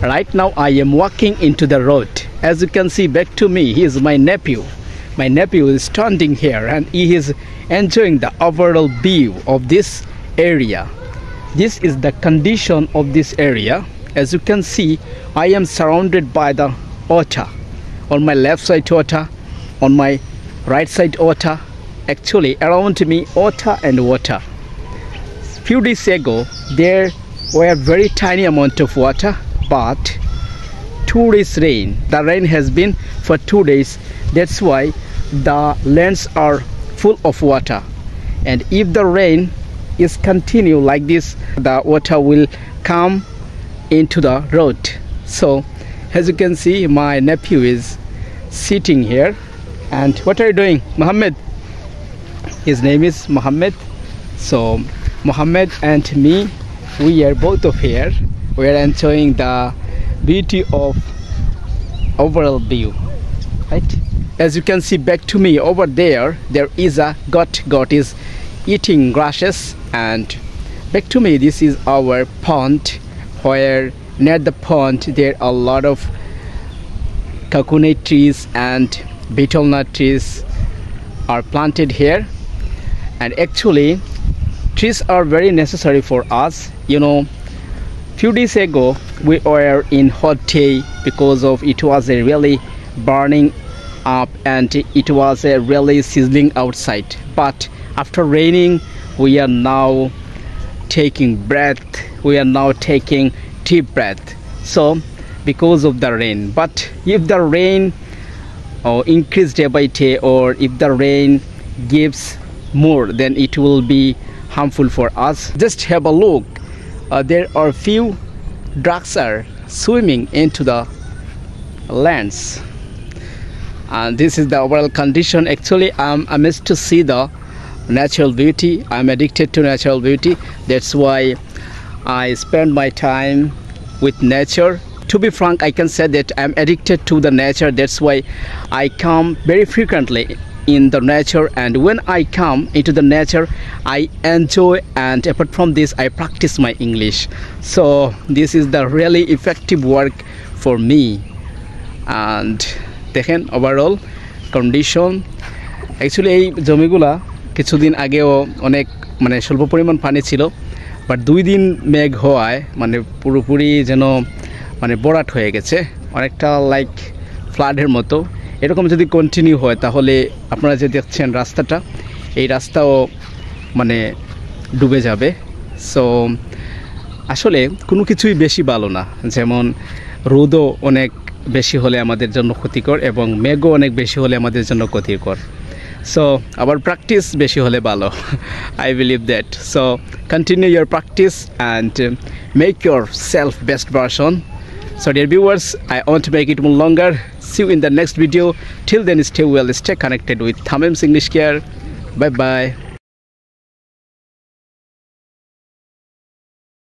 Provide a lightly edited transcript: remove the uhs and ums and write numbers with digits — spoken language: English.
Right now I am walking into the road. As you can see back to me, he is my nephew. My nephew is standing here and he is enjoying the overall view of this area. This is the condition of this area. As you can see, I am surrounded by the water. On my left side water, on my right side water. Actually around me water and water. Few days ago there were very tiny amount of water, but 2 days rain. The rain has been for 2 days. That's why the lands are full of water. And if the rain is continue like this, the water will come into the road. So as you can see, my nephew is sitting here. And what are you doing, Mohammed? His name is Mohammed. So Mohammed and me, we are both of here. We are enjoying the beauty of overall view, right? As you can see back to me over there, there is a goat. Goat is eating grasses, and back to me this is our pond, where near the pond there are a lot of coconut trees and betel nut trees are planted here. And actually trees are very necessary for us. You know, few days ago we were in hot day because of it was a really burning up and it was a really sizzling outside. But after raining, we are now taking breath. We are now taking deep breath. So because of the rain. But if the rain increase day by day, or if the rain gives more, then it will be harmful for us. Just have a look. There are few ducks are swimming into the lands, and this is the overall condition. Actually I'm amazed to see the natural beauty. I'm addicted to natural beauty. That's why I spend my time with nature. To be frank, I can say that I'm addicted to the nature. That's why I come very frequently in the nature, and when I come into the nature I enjoy, and apart from this I practice my English. So this is the really effective work for me. And দেখেন overall condition. Actually এই জমিগুলা কিছুদিন আগেও অনেক মানে স্বল্প পরিমাণ পানি ছিল, বাট 2 দিন মেঘ হওয়ায় মানে পুরোপুরি যেন মানে বরাট হয়ে গেছে, অনেকটা লাইক ফ্লাডের মতো। এরকম যদি কন্টিনিউ হয় তাহলে আপনারা যে দেখছেন রাস্তাটা, এই রাস্তাও মানে ডুবে যাবে। সো আসলে কোনো কিছুই বেশি ভালো না, যেমন রোদও অনেক বেশি হলে আমাদের জন্য ক্ষতিকর এবং মেঘও অনেক বেশি হলে আমাদের জন্য ক্ষতিকর। সো আবার প্র্যাকটিস বেশি হলে ভালো। I believe that. So continue your practice and make yourself best version. So dear viewers, I want to make it more longer. See you in the next video. Till then, stay well, stay connected with Thamim's English Care. Bye bye.